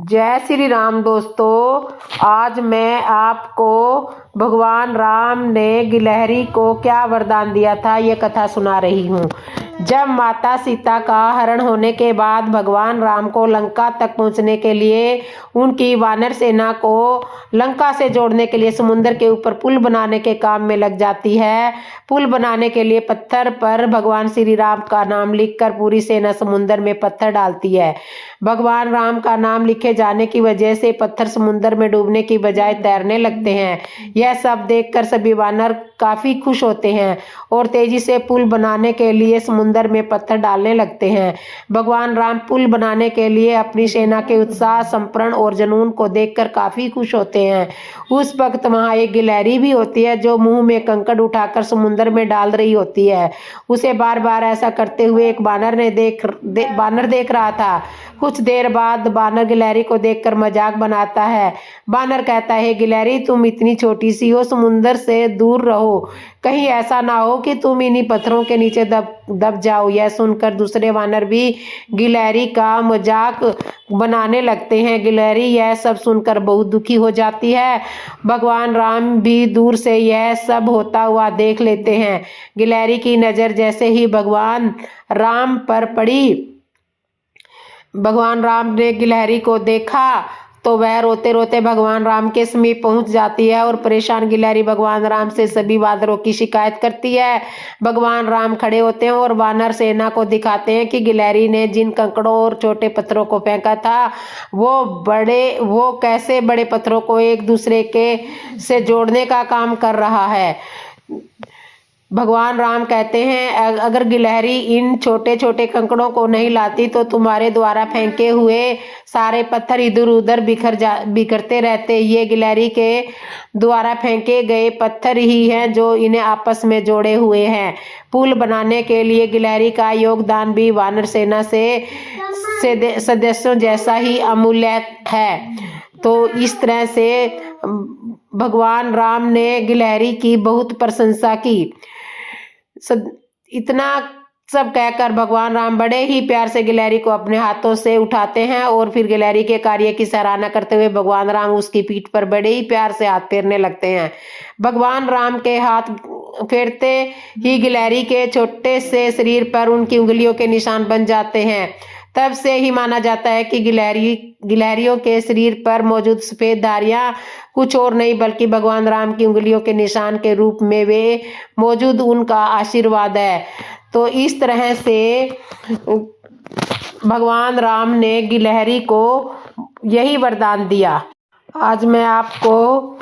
जय श्री राम दोस्तों, आज मैं आपको भगवान राम ने गिलहरी को क्या वरदान दिया था ये कथा सुना रही हूँ। जब माता सीता का हरण होने के बाद भगवान राम को लंका तक पहुंचने के लिए उनकी वानर सेना को लंका से जोड़ने के लिए समुद्र के ऊपर पुल बनाने के काम में लग जाती है। पुल बनाने के लिए पत्थर पर भगवान श्री राम का नाम लिखकर पूरी सेना समुद्र में पत्थर डालती है। भगवान राम का नाम लिखे जाने की वजह से पत्थर समुद्र में डूबने की बजाय तैरने लगते हैं। यह सब देखकर सभी वानर काफी खुश होते हैं और तेजी से पुल बनाने के लिए समुद्र में पत्थर डालने लगते हैं। भगवान राम पुल बनाने के लिए अपनी सेना के उत्साह, संप्रण और जुनून को देखकर काफी खुश होते हैं। उस वक्त वहां एक गिलहरी भी होती है जो मुंह में कंकड़ उठाकर समुद्र में डाल रही होती है। उसे बार बार ऐसा करते हुए एक बानर देख रहा था। कुछ देर बाद बानर गिलहरी को देखकर मजाक बनाता है। बानर कहता है, गिलहरी तुम इतनी छोटी सी हो, समुद्र से दूर रहो, कहीं ऐसा ना हो कि तुम इन्हीं पत्थरों के नीचे दब जाओ। यह सुनकर दूसरे वानर भी गिलहरी का मजाक बनाने लगते हैं। गिलहरी यह सब सुनकर बहुत दुखी हो जाती है। भगवान राम भी दूर से यह सब होता हुआ देख लेते हैं। गिलहरी की नजर जैसे ही भगवान राम पर पड़ी, भगवान राम ने गिलहरी को देखा तो वह रोते रोते भगवान राम के समीप पहुंच जाती है और परेशान गिलहरी भगवान राम से सभी वानरों की शिकायत करती है। भगवान राम खड़े होते हैं और वानर सेना को दिखाते हैं कि गिलहरी ने जिन कंकड़ों और छोटे पत्थरों को फेंका था वो कैसे बड़े पत्थरों को एक दूसरे के से जोड़ने का काम कर रहा है। भगवान राम कहते हैं, अगर गिलहरी इन छोटे छोटे कंकड़ों को नहीं लाती तो तुम्हारे द्वारा फेंके हुए सारे पत्थर इधर उधर बिखरते रहते। ये गिलहरी के द्वारा फेंके गए पत्थर ही हैं जो इन्हें आपस में जोड़े हुए हैं। पुल बनाने के लिए गिलहरी का योगदान भी वानर सेना से सदस्यों जैसा ही अमूल्य है। तो इस तरह से भगवान राम ने गिलहरी की बहुत प्रशंसा की। इतना सब कहकर भगवान राम बड़े ही प्यार से गिलहरी को अपने हाथों से उठाते हैं और फिर गिलहरी के कार्य की सराहना करते हुए भगवान राम उसकी पीठ पर बड़े ही प्यार से हाथ फेरने लगते हैं। भगवान राम के हाथ फेरते ही गिलहरी के छोटे से शरीर पर उनकी उंगलियों के निशान बन जाते हैं। तब से ही माना जाता है कि गिलहरियों के शरीर पर मौजूद सफेद धारियां कुछ और नहीं बल्कि भगवान राम की उंगलियों के निशान के रूप में वे मौजूद उनका आशीर्वाद है। तो इस तरह से भगवान राम ने गिलहरी को यही वरदान दिया। आज मैं आपको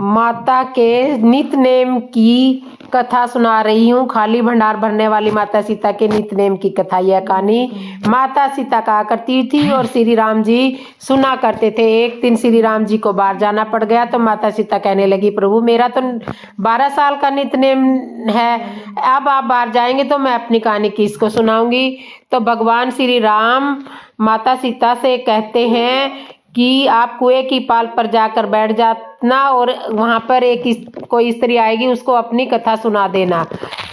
माता के नित्य-नेम की कथा सुना रही हूँ। खाली भंडार भरने वाली माता सीता के नित्य-नेम की कथा। यह कहानी माता सीता कहा करती थी और श्री राम जी सुना करते थे। एक दिन श्री राम जी को बाहर जाना पड़ गया तो माता सीता कहने लगी, प्रभु मेरा तो 12 साल का नित्य-नेम है, अब आप बाहर जाएंगे तो मैं अपनी कहानी किसको सुनाऊंगी। तो भगवान श्री राम माता सीता से कहते हैं कि आप कुएं की पाल पर जाकर बैठ जाना और वहां पर कोई स्त्री आएगी, उसको अपनी कथा सुना देना।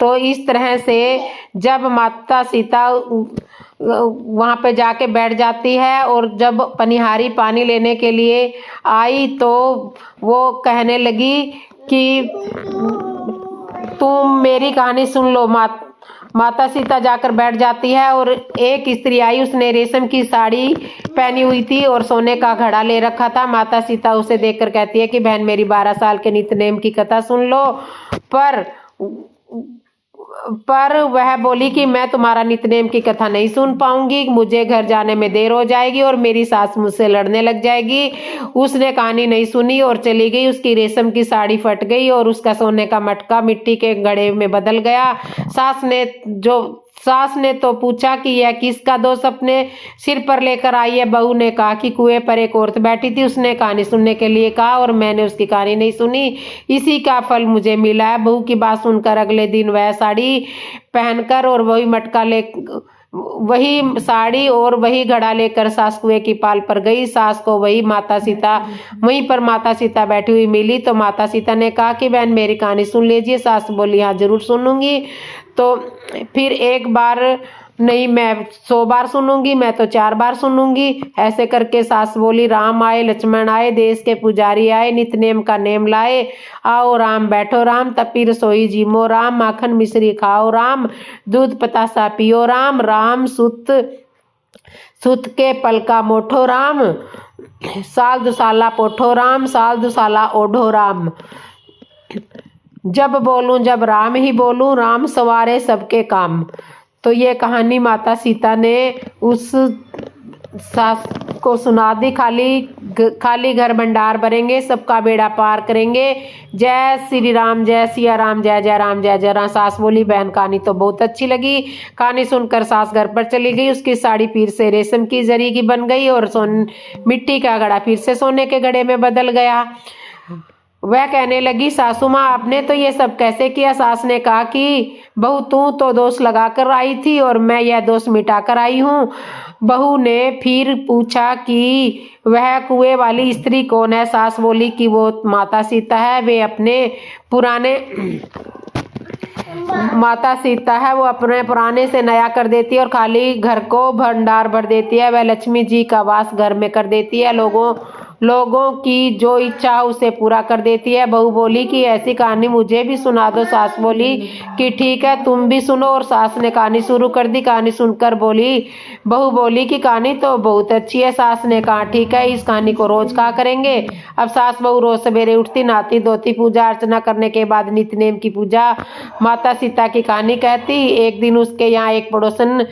तो इस तरह से जब माता सीता वहां पे जाके बैठ जाती है और जब पनिहारी पानी लेने के लिए आई तो वो कहने लगी कि तुम मेरी कहानी सुन लो। माता सीता जाकर बैठ जाती है और एक स्त्री आई, उसने रेशम की साड़ी पहनी हुई थी और सोने का घड़ा ले रखा था। माता सीता उसे देखकर कहती है कि बहन मेरी 12 साल के नित्य-नेम की कथा सुन लो। पर वह बोली कि मैं तुम्हारा नित्य-नेम की कथा नहीं सुन पाऊंगी, मुझे घर जाने में देर हो जाएगी और मेरी सास मुझसे लड़ने लग जाएगी। उसने कहानी नहीं सुनी और चली गई। उसकी रेशम की साड़ी फट गई और उसका सोने का मटका मिट्टी के घड़े में बदल गया। सास ने तो पूछा कि यह किसका दोष अपने सिर पर लेकर आई है। बहू ने कहा कि कुएं पर एक औरत बैठी थी, उसने कहानी सुनने के लिए कहा और मैंने उसकी कहानी नहीं सुनी, इसी का फल मुझे मिला है। बहू की बात सुनकर अगले दिन वह साड़ी पहनकर और वही साड़ी और वही घड़ा लेकर सास कुएं की पाल पर गई। सास को वहीं पर माता सीता बैठी हुई मिली तो माता सीता ने कहा कि बहन मेरी कहानी सुन लीजिए। सास बोली हाँ जरूर सुनूंगी। तो फिर एक बार नहीं, मैं 100 बार सुनूंगी, मैं तो 4 बार सुनूंगी। ऐसे करके सास बोली, राम आए लक्ष्मण आए, देश के पुजारी आए, नित नेम का नेम लाए। आओ राम बैठो राम, तपी रसोई जीमो राम, माखन मिश्री खाओ राम, दूध पतासा पियो राम, राम सुत सुत के पलका मोठो राम, साल दुसाला पोठो राम, साल दुसाला ओढ़ो राम। जब बोलूं जब राम ही बोलूं, राम सवारे सबके काम। तो ये कहानी माता सीता ने उस सास को सुना दी। खाली घर भंडार भरेंगे, सबका बेड़ा पार करेंगे। जय श्री राम, जय सिया राम, जय जय राम, जय जय राम। सास बोली, बहन कहानी तो बहुत अच्छी लगी। कहानी सुनकर सास घर पर चली गई। उसकी साड़ी फिर से रेशम की जरी की बन गई और मिट्टी का घड़ा फिर से सोने के घड़े में बदल गया। वह कहने लगी, सासू माँ आपने तो ये सब कैसे किया? सास ने कहा कि बहू तू तो दोष लगा कर आई थी और मैं यह दोष मिटा कर आई हूँ। बहू ने फिर पूछा कि वह कुएं वाली स्त्री कौन है? सास बोली कि वो माता सीता है। वे अपने पुराने माता सीता है, वो अपने पुराने से नया कर देती है और खाली घर को भंडार भर देती है। वह लक्ष्मी जी का वास घर में कर देती है, लोगों की जो इच्छा उसे पूरा कर देती है। बहू बोली कि ऐसी कहानी मुझे भी सुना दो। सास बोली कि ठीक है, तुम भी सुनो। और सास ने कहानी शुरू कर दी। कहानी सुनकर बहू बोली कि कहानी तो बहुत अच्छी है। सास ने कहा ठीक है, इस कहानी को रोज कहा करेंगे। अब सास बहू रोज सवेरे उठती, नहाती धोती, पूजा अर्चना करने के बाद नित्य नेम की पूजा माता सीता की कहानी कहती। एक दिन उसके यहाँ एक पड़ोसन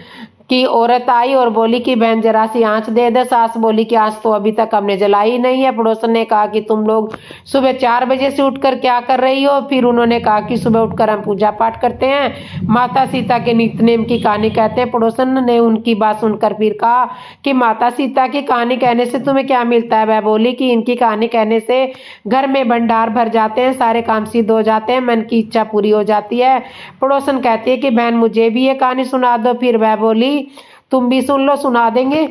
की औरत आई और बोली कि बहन जरा सी आँच दे दे। सास बोली कि आँच तो अभी तक हमने जलाई नहीं है। पड़ोसन ने कहा कि तुम लोग सुबह 4 बजे से उठकर क्या कर रही हो? फिर उन्होंने कहा कि सुबह उठकर हम पूजा पाठ करते हैं, माता सीता के नित्यनेम की कहानी कहते हैं। पड़ोसन ने उनकी बात सुनकर फिर कहा कि माता सीता की कहानी कहने से तुम्हें क्या मिलता है? वह बोली कि इनकी कहानी कहने से घर में भंडार भर जाते हैं, सारे काम सिद्ध हो जाते हैं, मन की इच्छा पूरी हो जाती है। पड़ोसन कहती है कि बहन मुझे भी ये कहानी सुना दो। फिर वह बोली तुम भी सुन लो, सुना देंगे।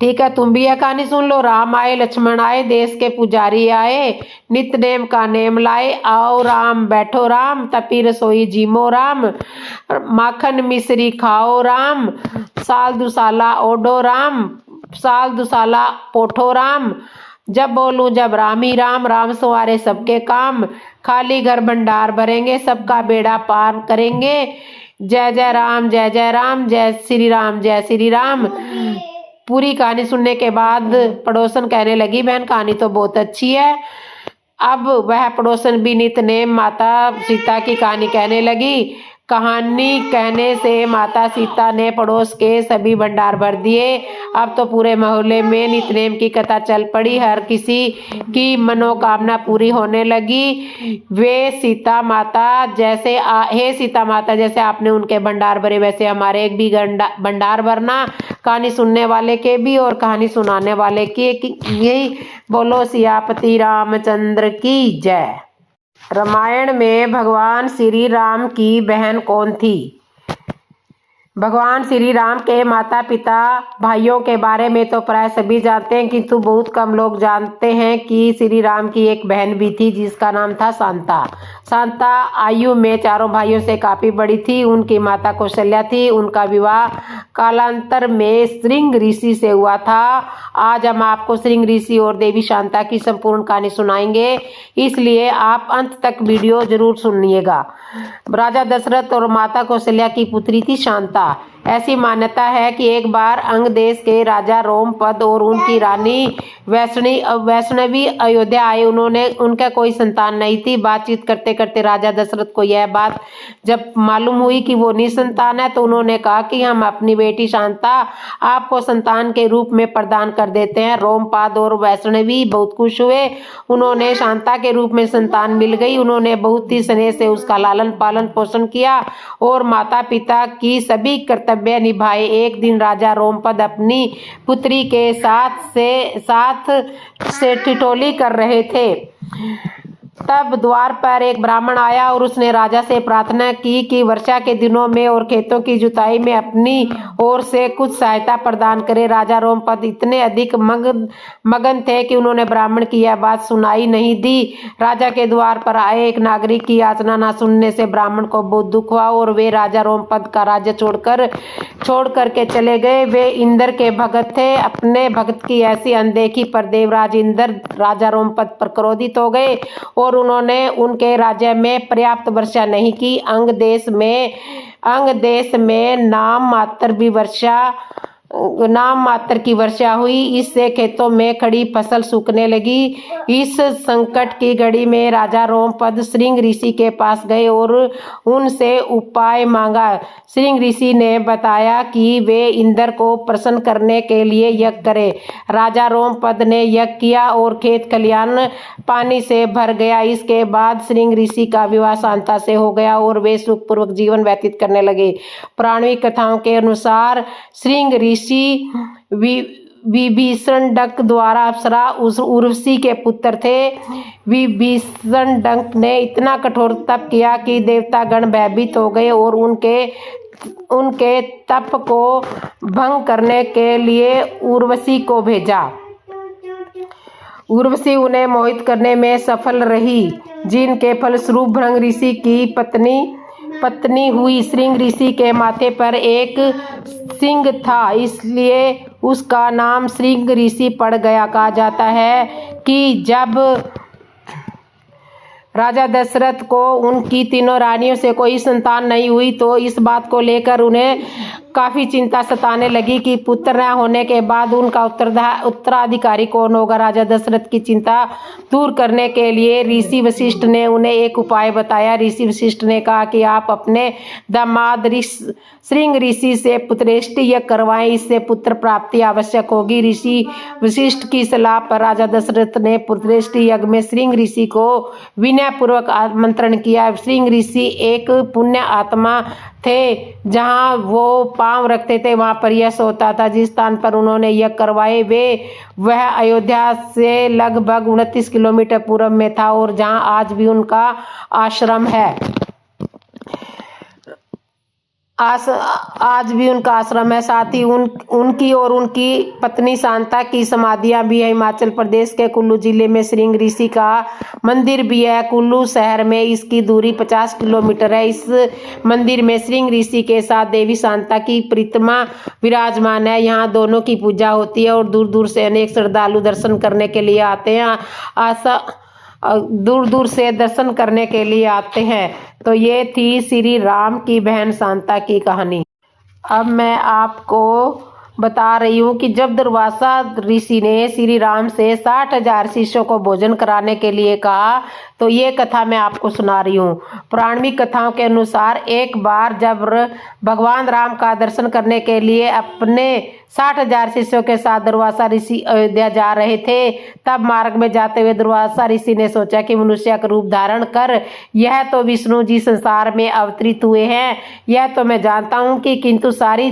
ठीक है, तुम भी यह कहानी सुन लो। राम आए लक्ष्मण आए, देश के पुजारी आए, नित नेम का नेम लाए। आओ राम बैठो राम, तपी रसोई जीमो राम, माखन मिश्री खाओ राम, साल दुसाला ओढ़ो राम, साल दुसाला पोठो राम। जब बोलूं जब राम ही राम, राम सवारे सबके काम। खाली घर भंडार भरेंगे, सबका बेड़ा पार करेंगे। जय जय राम, जय जय राम, जय श्री राम, जय श्री राम। पूरी कहानी सुनने के बाद पड़ोसन कहने लगी, बहन कहानी तो बहुत अच्छी है। अब वह पड़ोसन भी नित नेम माता सीता की कहानी कहने लगी। कहानी कहने से माता सीता ने पड़ोस के सभी भंडार भर दिए। अब तो पूरे मोहल्ले में नित्यनेम की कथा चल पड़ी। हर किसी की मनोकामना पूरी होने लगी। हे सीता माता जैसे आपने उनके भंडार भरे, वैसे हमारे एक भी भंडार भरना, कहानी सुनने वाले के भी और कहानी सुनाने वाले की। यही बोलो सियापति रामचंद्र की जय। रामायण में भगवान श्री राम की बहन कौन थी? भगवान श्री राम के माता पिता भाइयों के बारे में तो प्राय सभी जानते हैं, किंतु बहुत कम लोग जानते हैं कि श्री राम की एक बहन भी थी जिसका नाम था शांता। शांता आयु में चारों भाइयों से काफ़ी बड़ी थी। उनकी माता कौशल्या थी। उनका विवाह कालांतर में श्रृंग ऋषि से हुआ था। आज हम आपको श्रृंग ऋषि और देवी शांता की संपूर्ण कहानी सुनाएंगे, इसलिए आप अंत तक वीडियो जरूर सुनिएगा। राजा दशरथ और माता कौशल्या की पुत्री थी शांता। ऐसी मान्यता है कि एक बार अंग देश के राजा रोमपद और उनकी रानी वैष्णवी अयोध्या आए। उनका कोई संतान नहीं थी। बातचीत करते करते राजा दशरथ को यह बात जब मालूम हुई कि वो निसंतान है, तो उन्होंने कहा कि हम अपनी बेटी शांता आपको संतान के रूप में प्रदान कर देते हैं। रोमपद और वैष्णवी बहुत खुश हुए। उन्होंने शांता के रूप में संतान मिल गई। उन्होंने बहुत ही स्नेह से उसका लालन पालन पोषण किया और माता पिता की सभी कर्तव्य निभाए। एक दिन राजा रोमपद अपनी पुत्री के साथ से ठिठोली कर रहे थे। तब द्वार पर एक ब्राह्मण आया और उसने राजा से प्रार्थना की कि वर्षा के दिनों में और खेतों की जुताई में अपनी ओर से कुछ सहायता प्रदान करे। राजा रोमपद इतने अधिक मगन थे कि उन्होंने ब्राह्मण की यह बात सुनाई नहीं दी। राजा के द्वार पर आए एक नागरिक की याचना न सुनने से ब्राह्मण को बहुत दुख हुआ और वे राजा रोमपद का राज्य छोड़ करके चले गए। वे इंद्र के भगत थे। अपने भक्त की ऐसी अनदेखी पर देवराज इंद्र राजा रोमपद पर क्रोधित हो गए और उन्होंने उनके राज्य में पर्याप्त वर्षा नहीं की। अंग देश में नाम मात्र की वर्षा हुई। इससे खेतों में खड़ी फसल सूखने लगी। इस संकट की घड़ी में राजा रोमपद श्रृंग ऋषि के पास गए और उनसे उपाय मांगा। श्रृंग ऋषि ने बताया कि वे इंद्र को प्रसन्न करने के लिए यज्ञ करें। राजा रोमपद ने यज्ञ किया और खेत खलिहान पानी से भर गया। इसके बाद श्रृंग ऋषि का विवाह शांता से हो गया और वे सुखपूर्वक जीवन व्यतीत करने लगे। पुराणिक कथाओं के अनुसार श्रृंग ऋषि विभीषणडक द्वारा अप्सरा उर्वशी के पुत्र थे। विभीषणडक ने इतना कठोर तप किया कि देवतागण भयभीत हो गए और उनके तप को भंग करने के लिए उर्वशी को भेजा। उर्वशी उन्हें मोहित करने में सफल रही, जिनके फलस्वरूप भृंग ऋषि की पत्नी हुई। श्रृंग ऋषि के माथे पर एक सिंह था, इसलिए उसका नाम श्रृंग ऋषि पड़ गया। कहा जाता है कि जब राजा दशरथ को उनकी तीनों रानियों से कोई संतान नहीं हुई तो इस बात को लेकर उन्हें काफ़ी चिंता सताने लगी कि पुत्र न होने के बाद उनका उत्तराधिकारी कौन होगा। राजा दशरथ की चिंता दूर करने के लिए ऋषि वशिष्ठ ने उन्हें एक उपाय बताया। ऋषि वशिष्ठ ने कहा कि आप अपने दामाद श्रृंग ऋषि से पुत्रेष्टि यज्ञ करवाएं, इससे पुत्र प्राप्ति आवश्यक होगी। ऋषि वशिष्ठ की सलाह पर राजा दशरथ ने पुत्रेष्टि यज्ञ में श्रृंग ऋषि को विनयपूर्वक आमंत्रण किया। श्रृंग ऋषि एक पुण्य आत्मा थे। जहाँ वो पांव रखते थे वहाँ पर यश होता था। जिस स्थान पर उन्होंने यज्ञ करवाए वह अयोध्या से लगभग 29 किलोमीटर पूर्व में था और जहाँ आज भी उनका आश्रम है। साथ ही उनकी और उनकी पत्नी शांता की समाधियां भी है। हिमाचल प्रदेश के कुल्लू जिले में श्रृंग ऋषि का मंदिर भी है। कुल्लू शहर में इसकी दूरी 50 किलोमीटर है। इस मंदिर में श्रृंग ऋषि के साथ देवी शांता की प्रतिमा विराजमान है। यहाँ दोनों की पूजा होती है और दूर दूर से अनेक श्रद्धालु दर्शन करने के लिए आते हैं। तो ये थी श्री राम की बहन शांता की कहानी। अब मैं आपको बता रही हूँ कि जब दुर्वासा ऋषि ने श्री राम से 60,000 शिष्यों को भोजन कराने के लिए कहा तो ये कथा मैं आपको सुना रही हूँ। पौराणिक कथाओं के अनुसार एक बार जब भगवान राम का दर्शन करने के लिए अपने 60,000 शिष्यों के साथ दुर्वासा ऋषि अयोध्या जा रहे थे, तब मार्ग में जाते हुए दुर्वासा ऋषि ने सोचा कि मनुष्य का रूप धारण कर यह तो विष्णु जी संसार में अवतरित हुए हैं, यह तो मैं जानता हूँ कि किंतु सारी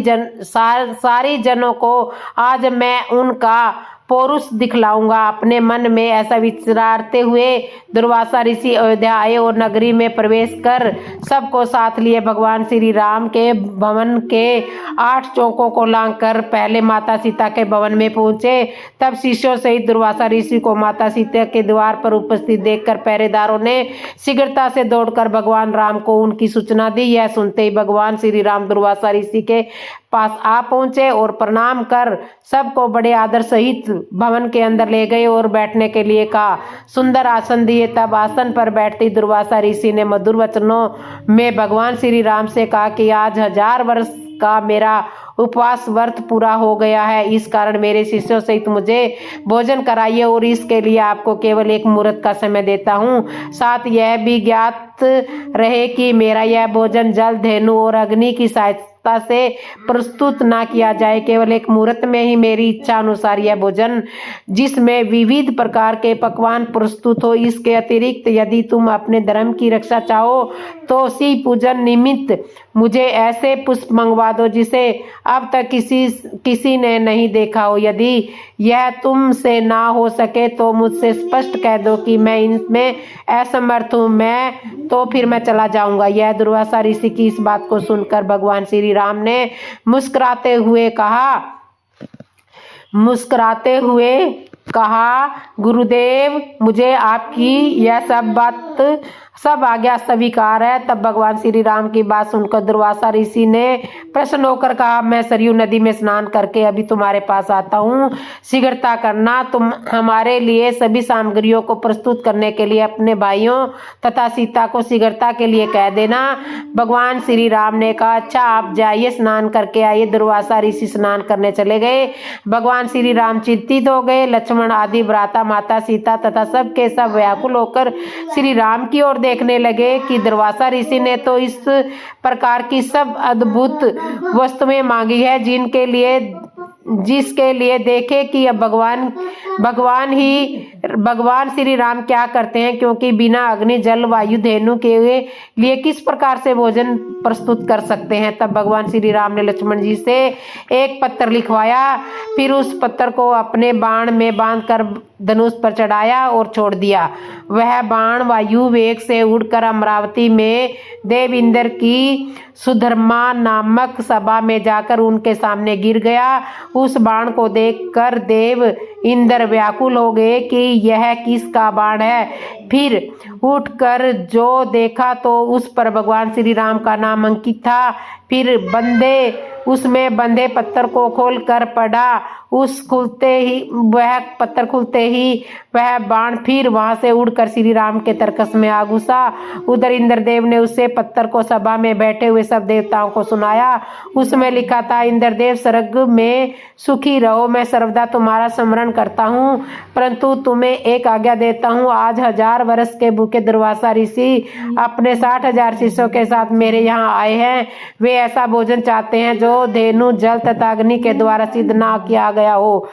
जनों को आज मैं उनका पौरुष दिखलाऊंगा। अपने मन में ऐसा विचारते हुए दुर्वासा ऋषि अयोध्या आए और नगरी में प्रवेश कर सबको साथ लिए भगवान श्री राम के भवन के 8 चौकों को लांघकर पहले माता सीता के भवन में पहुंचे। तब शिष्यों सहित दुर्वासा ऋषि को माता सीता के द्वार पर उपस्थित देखकर पहरेदारों ने शीघ्रता से दौड़कर भगवान राम को उनकी सूचना दी। यह सुनते ही भगवान श्री राम दुर्वासा ऋषि के पास आ पहुंचे और प्रणाम कर सबको बड़े आदर सहित भवन के अंदर ले गए और बैठने के लिए कहा। सुंदर आसन दिए। तब आसन पर बैठती दुर्वासा ऋषि ने मधुर वचनों में भगवान श्री राम से कहा कि आज 1000 वर्ष का मेरा उपवास व्रत पूरा हो गया है, इस कारण मेरे शिष्यों सहित मुझे भोजन कराइए और इसके लिए आपको केवल 1 मुहूर्त का समय देता हूँ। साथ यह भी ज्ञात रहे कि मेरा यह भोजन जल, धेनु और अग्नि की आवश्यकता से प्रस्तुत ना किया जाए। केवल एक मुहूर्त में ही मेरी इच्छा अनुसार यह भोजन, जिसमें विविध प्रकार के पकवान प्रस्तुत हो। इसके अतिरिक्त यदि तुम अपने धर्म की रक्षा चाहो तो शिव पूजन निमित्त मुझे ऐसे पुष्प मंगवा दो जिसे अब तक किसी ने नहीं देखा हो। यदि यह तुमसे ना हो सके तो मुझसे स्पष्ट कह दो कि मैं इनमें असमर्थ हूँ, फिर मैं चला जाऊंगा। यह दुर्वासा ऋषि की इस बात को सुनकर भगवान श्री राम ने मुस्कुराते हुए कहा, गुरुदेव, मुझे आपकी यह सब आज्ञा स्वीकार है। तब भगवान श्री राम की बात सुनकर दुर्वासा ऋषि ने प्रसन्न होकर कहा, मैं सरयू नदी में स्नान करके अभी तुम्हारे पास आता हूँ, शीघ्रता करना। तुम हमारे लिए सभी सामग्रियों को प्रस्तुत करने के लिए अपने भाइयों तथा सीता को शीघ्रता के लिए कह देना। भगवान श्री राम ने कहा, अच्छा, आप जाइए, स्नान करके आइए। दुर्वासा ऋषि स्नान करने चले गए। भगवान श्री राम चिंतित हो गए। लक्ष्मण आदि भ्राता, माता सीता तथा सब के सब व्याकुल होकर श्री राम की ओर देखने लगे कि दुर्वासा ऋषि ने तो इस प्रकार की सब अद्भुत वस्तुएं मांगी है जिसके लिए देखे कि अब भगवान श्री राम क्या करते हैं, क्योंकि बिना अग्नि जल वायु धेनु के लिए किस प्रकार से भोजन प्रस्तुत कर सकते हैं। तब भगवान श्री राम ने लक्ष्मण जी से एक पत्र लिखवाया, फिर उस पत्र को अपने बाण में बांधकर धनुष पर चढ़ाया और छोड़ दिया। वह बाण वायु वेग से उड़कर अमरावती में देव इंद्र की सुधर्मा नामक सभा में जाकर उनके सामने गिर गया। उस बाण को देखकर देव इंद्र व्याकुल हो गए कि यह किसका बाण है। फिर उठकर जो देखा तो उस पर भगवान श्री राम का नाम अंकित था। फिर उसमें बंधे पत्थर को खोलकर पढ़ा। वह पत्थर खुलते ही वह बाण फिर वहां से उड़कर श्री राम के तरकस में आ घुसा। उधर इंद्रदेव ने उसे पत्थर को सभा में बैठे हुए सब देवताओं को सुनाया। उसमें लिखा था, इंद्रदेव, स्वर्ग में सुखी रहो, मैं सर्वदा तुम्हारा स्मरण करता हूँ, परंतु तुम्हें एक आज्ञा देता हूँ। आज 1000 वर्ष के भूखे दुर्वासा ऋषि अपने 60,000 शिष्यों के साथ मेरे यहाँ आए हैं। वे ऐसा भोजन चाहते हैं जो धेनु जल तथा अग्नि के द्वारा सिद्ध ना किया गया हो।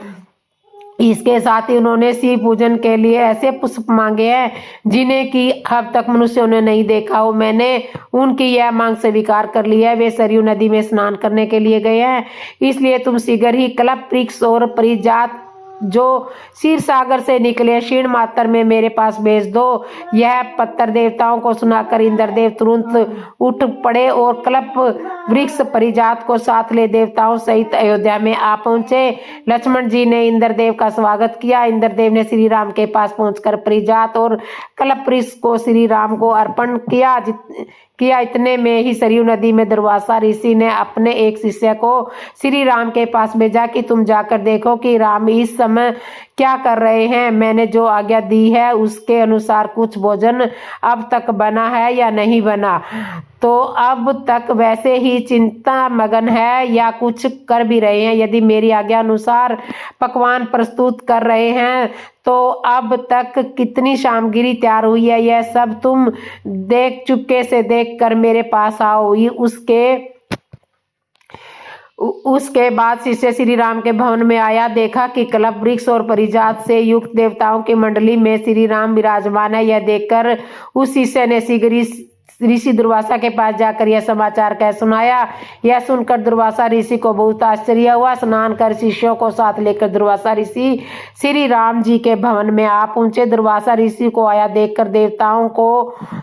इसके साथ ही उन्होंने शिव पूजन के लिए ऐसे पुष्प मांगे हैं जिन्हें कि अब तक मनुष्यों ने नहीं देखा हो। मैंने उनकी यह मांग स्वीकार कर ली है। वे सरयू नदी में स्नान करने के लिए गए हैं, इसलिए तुम शीघ्र ही कल्प वृक्ष और परिजात जो क्षीर सागर से निकले क्षीण मात्र में मेरे पास भेज दो। यह पत्थर देवताओं को सुनाकर इंद्रदेव तुरंत उठ पड़े और कल्प वृक्ष परिजात को साथ ले देवताओं सहित अयोध्या में आ पहुंचे। लक्ष्मण जी ने इंद्रदेव का स्वागत किया। इंद्रदेव ने श्री राम के पास पहुंचकर परिजात और कल्प वृक्ष को श्री राम को अर्पण किया। इतने में ही सरयू नदी में दुर्वासा ऋषि ने अपने एक शिष्य को श्री राम के पास भेजा कि तुम जाकर देखो कि राम इस समय क्या कर रहे हैं। मैंने जो आज्ञा दी है उसके अनुसार कुछ भोजन अब तक बना है या नहीं बना, तो अब तक वैसे ही चिंता मगन है या कुछ कर भी रहे हैं। यदि मेरी आज्ञा अनुसार पकवान प्रस्तुत कर रहे हैं तो अब तक कितनी सामग्री तैयार हुई है, यह सब तुम चुपके से देख कर मेरे पास आओ। उसके बाद शिष्य श्री राम के भवन में आया, देखा कि कल्प वृक्ष और परिजात से युक्त देवताओं की मंडली में श्री राम विराजमान है। यह देखकर उस शिष्य ने शीघ्र ऋषि दुर्वासा के पास जाकर यह समाचार कह सुनाया। यह सुनकर दुर्वासा ऋषि को बहुत आश्चर्य हुआ। स्नान कर शिष्यों को साथ लेकर दुर्वासा ऋषि श्री राम जी के भवन में आ पहुंचे। दुर्वासा ऋषि को आया देखकर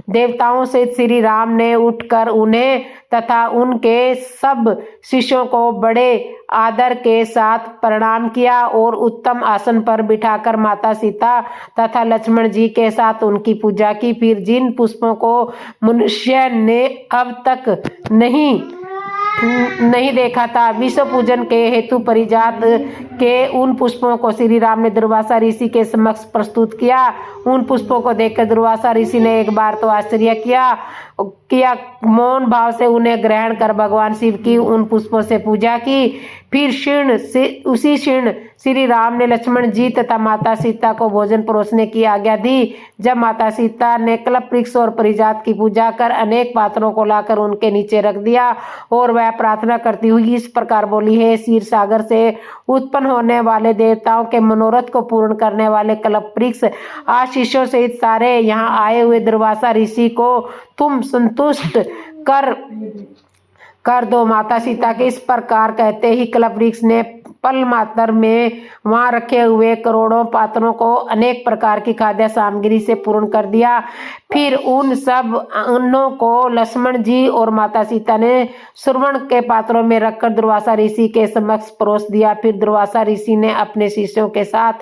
देवताओं से श्री राम ने उठकर उन्हें तथा उनके सब शिष्यों को बड़े आदर के साथ प्रणाम किया और उत्तम आसन पर बिठाकर माता सीता तथा लक्ष्मण जी के साथ उनकी पूजा की। फिर जिन पुष्पों को मनुष्य ने अब तक नहीं देखा था, विश्व पूजन के हेतु परिजात के उन पुष्पों को श्री राम ने दुर्वासा ऋषि के समक्ष प्रस्तुत किया। उन पुष्पों को देखकर दुर्वासा ऋषि ने एक बार तो आश्चर्य किया, किया, मौन भाव से उन्हें ग्रहण कर भगवान शिव की उन पुष्पों से पूजा की। फिर उसी क्षण श्री राम ने लक्ष्मण जी तथा माता सीता को भोजन परोसने की आज्ञा दी। जब माता सीता ने कल्प वृक्ष और परिजात की पूजा कर अनेक पात्रों को लाकर उनके नीचे रख दिया और वह प्रार्थना करती हुई इस प्रकार बोली, हे क्षीर सागर से उत्पन्न होने वाले देवताओं के मनोरथ को पूर्ण करने वाले कल्प वृक्ष, आज शिष्यों सहित सारे यहाँ आए हुए दुर्वासा ऋषि को तुम संतुष्ट कर दो। माता सीता के इस प्रकार कहते ही कल्प वृक्ष ने पल मात्र में वहां रखे हुए करोड़ों पात्रों को अनेक प्रकार की खाद्य सामग्री से पूर्ण कर दिया। फिर उन सब अन्नों को लक्ष्मण जी और माता सीता ने स्वर्ण के पात्रों में रखकर दुर्वासा ऋषि के समक्ष परोस दिया। फिर दुर्वासा ऋषि ने अपने शिष्यों के साथ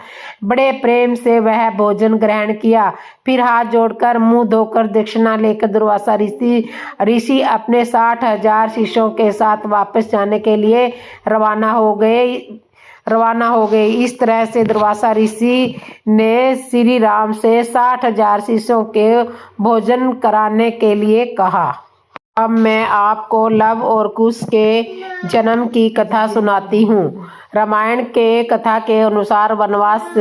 बड़े प्रेम से वह भोजन ग्रहण किया। फिर हाथ जोड़कर मुंह धोकर दक्षिणा लेकर दुर्वासा ऋषि अपने 60,000 शिष्यों के साथ वापस जाने के लिए रवाना हो गए। इस तरह से दुर्वासा ऋषि ने श्री राम से 60,000 शिष्यों के भोजन कराने के लिए कहा। अब मैं आपको लव और कुश के जन्म की कथा सुनाती हूँ। रामायण के कथा के अनुसार वनवास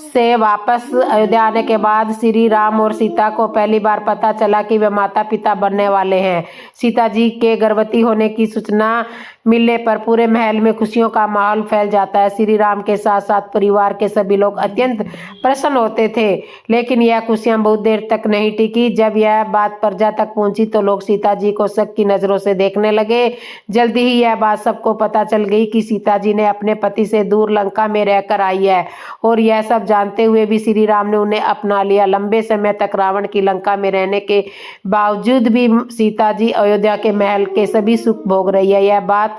से वापस अयोध्या आने के बाद श्री राम और सीता को पहली बार पता चला कि वे माता पिता बनने वाले हैं। सीता जी के गर्भवती होने की सूचना मिलने पर पूरे महल में खुशियों का माहौल फैल जाता है। श्री राम के साथ साथ परिवार के सभी लोग अत्यंत प्रसन्न होते थे, लेकिन यह खुशियां बहुत देर तक नहीं टिकी। जब यह बात प्रजा तक पहुंची तो लोग सीता जी को शक की नजरों से देखने लगे। जल्दी ही यह बात सबको पता चल गई कि सीता जी ने अपने पति से दूर लंका में रहकर आई है, और यह सब जानते हुए भी श्री राम ने उन्हें अपना लिया। लंबे समय तक रावण की लंका में रहने के बावजूद भी सीता जी अयोध्या के महल के सभी सुख भोग रही है। यह बात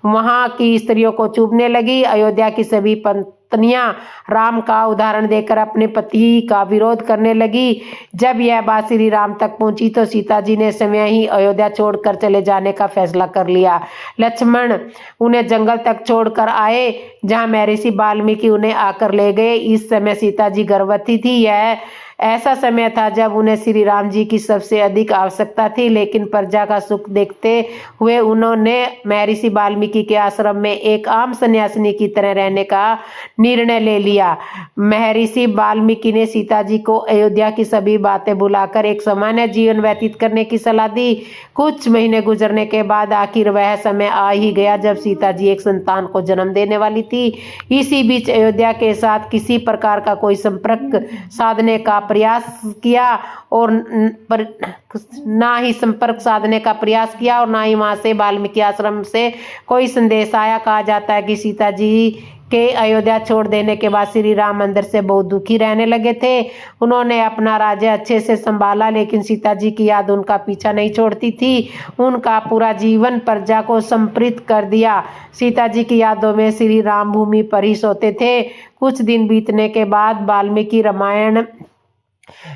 वहां की स्त्रियों को चुभने लगी। अयोध्या की सभी पत्नियां राम का उदाहरण देकर अपने पति का विरोध करने लगी। जब यह बात श्री राम तक पहुंची तो सीता जी ने स्वयं ही अयोध्या छोड़कर चले जाने का फैसला कर लिया। लक्ष्मण उन्हें जंगल तक छोड़कर आए, जहां महर्षि वाल्मीकि उन्हें आकर ले गए। इस समय सीता जी गर्भवती थी। यह ऐसा समय था जब उन्हें श्री राम जी की सबसे अधिक आवश्यकता थी, लेकिन प्रजा का सुख देखते हुए उन्होंने महर्षि वाल्मीकि के आश्रम में एक आम सन्यासिनी की तरह रहने का निर्णय ले लिया। महर्षि वाल्मीकि ने सीता जी को अयोध्या की सभी बातें भुलाकर एक सामान्य जीवन व्यतीत करने की सलाह दी। कुछ महीने गुजरने के बाद आखिर वह समय आ ही गया जब सीता जी एक संतान को जन्म देने वाली थी। इसी बीच अयोध्या के साथ किसी प्रकार का कोई संपर्क साधने का प्रयास किया और ना ही संपर्क साधने का प्रयास किया और ना ही वहां से वाल्मीकि आश्रम से कोई संदेश आया। कहा जाता है कि सीता जी के अयोध्या छोड़ देने के बाद श्री राम अंदर से बहुत दुखी रहने लगे थे। उन्होंने अपना राज्य अच्छे से संभाला, लेकिन सीता जी की याद उनका पीछा नहीं छोड़ती थी। उनका पूरा जीवन प्रजा को समर्पित कर दिया। सीता जी की यादों में श्री राम भूमि पर ही सोते थे। कुछ दिन बीतने के बाद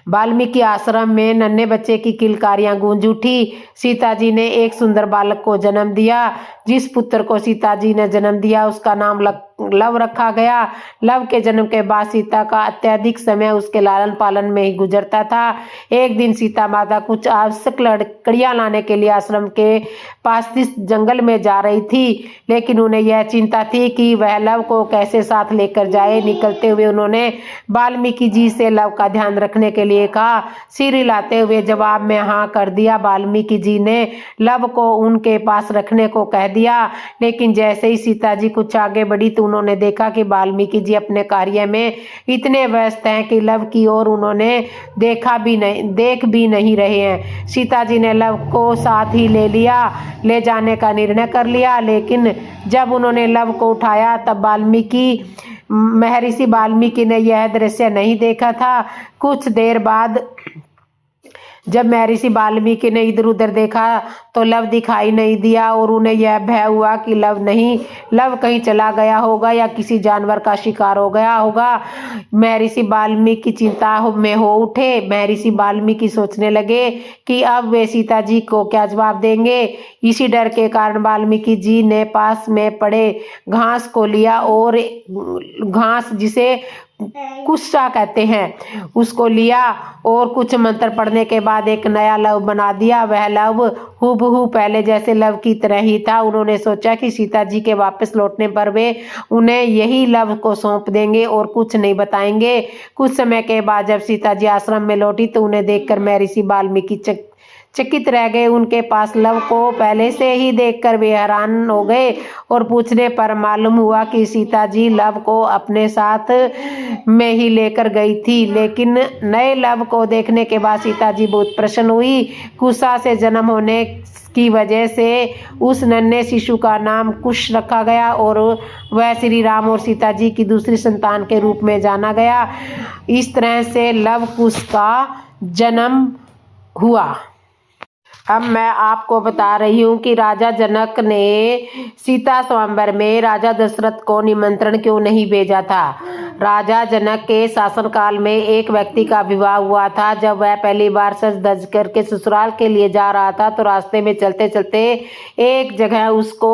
वाल्मीकि आश्रम में नन्हे बच्चे की किलकारियां गूंज उठी। सीता जी ने एक सुंदर बालक को जन्म दिया। जिस पुत्र को सीता जी ने जन्म दिया उसका नाम लव रखा गया। लव के जन्म के बाद सीता का अत्यधिक समय उसके लालन पालन में ही गुजरता था। एक दिन सीता माता कुछ आवश्यक लकड़ियां लाने के लिए आश्रम के पास इस जंगल में जा रही थी, लेकिन उन्हें यह चिंता थी कि वह लव को कैसे साथ लेकर जाए। निकलते हुए उन्होंने वाल्मीकि जी से लव का ध्यान रखने के लिए कहा। सिर हिलाते हुए जवाब में हाँ कर दिया। वाल्मीकि जी ने लव को उनके पास रखने को कह दिया, लेकिन जैसे ही सीता जी कुछ आगे बढ़ी तो उन्होंने देखा कि वाल्मीकि जी अपने कार्य में इतने व्यस्त हैं कि लव की ओर उन्होंने देख भी नहीं रहे हैं। सीता जी ने लव को साथ ही ले जाने का निर्णय कर लिया, लेकिन जब उन्होंने लव को उठाया तब महर्षि वाल्मीकि ने यह दृश्य नहीं देखा था। कुछ देर बाद जब महर्षि वाल्मीकि ने इधर उधर देखा तो लव दिखाई नहीं दिया और उन्हें यह भय हुआ कि लव कहीं चला गया होगा या किसी जानवर का शिकार हो गया होगा। महर्षि वाल्मीकि चिंता में हो उठे। महर्षि वाल्मीकि सोचने लगे कि अब वे सीता जी को क्या जवाब देंगे। इसी डर के कारण वाल्मीकि जी ने पास में पड़े घास को लिया और घास जिसे कुस्सा कहते हैं, उसको लिया और कुछ मंत्र पढ़ने के बाद एक नया लव बना दिया। वह लव हूबहू पहले जैसे लव की तरह ही था। उन्होंने सोचा कि सीता जी के वापस लौटने पर वे उन्हें यही लव को सौंप देंगे और कुछ नहीं बताएंगे। कुछ समय के बाद जब सीता जी आश्रम में लौटी तो उन्हें देखकर महर्षि वाल्मीकि चकित रह गए। उनके पास लव को पहले से ही देखकर वे हैरान हो गए और पूछने पर मालूम हुआ कि सीता जी लव को अपने साथ में ही लेकर गई थी। लेकिन नए लव को देखने के बाद सीता जी बहुत प्रसन्न हुई। कुशा से जन्म होने की वजह से उस नन्हे शिशु का नाम कुश रखा गया और वह श्री राम और सीता जी की दूसरी संतान के रूप में जाना गया। इस तरह से लव कुश का जन्म हुआ। अब मैं आपको बता रही हूँ कि राजा जनक ने सीता स्वयंवर में राजा दशरथ को निमंत्रण क्यों नहीं भेजा था। राजा जनक के शासनकाल में एक व्यक्ति का विवाह हुआ था। जब वह पहली बार सज धज करके ससुराल के लिए जा रहा था तो रास्ते में चलते चलते एक जगह उसको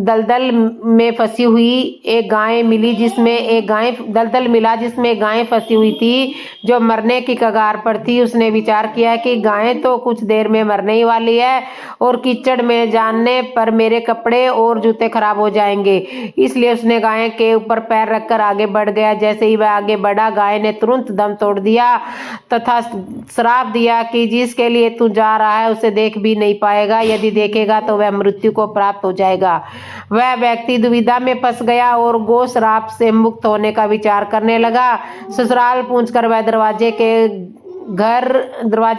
दलदल में फंसी हुई एक गाय मिली, जिसमें गाय फंसी हुई थी जो मरने की कगार पर थी। उसने विचार किया कि गाय तो कुछ देर में मरने ही वाली है और कीचड़ में जाने पर मेरे कपड़े और जूते खराब हो जाएंगे। इसलिए उसने गाय के ऊपर पैर रखकर आगे बढ़ गया। जैसे ही वह आगे बढ़ा, गाय ने तुरंत दम तोड़ दिया तथा श्राप दिया कि जिसके लिए तू जा रहा है उसे देख भी नहीं पाएगा, यदि देखेगा तो वह मृत्यु को प्राप्त हो जाएगा। वह व्यक्ति दुविधा में फंस गया और गो श्राप से मुक्त होने का विचार करने लगा। ससुराल पहुंचकर वह दरवाजे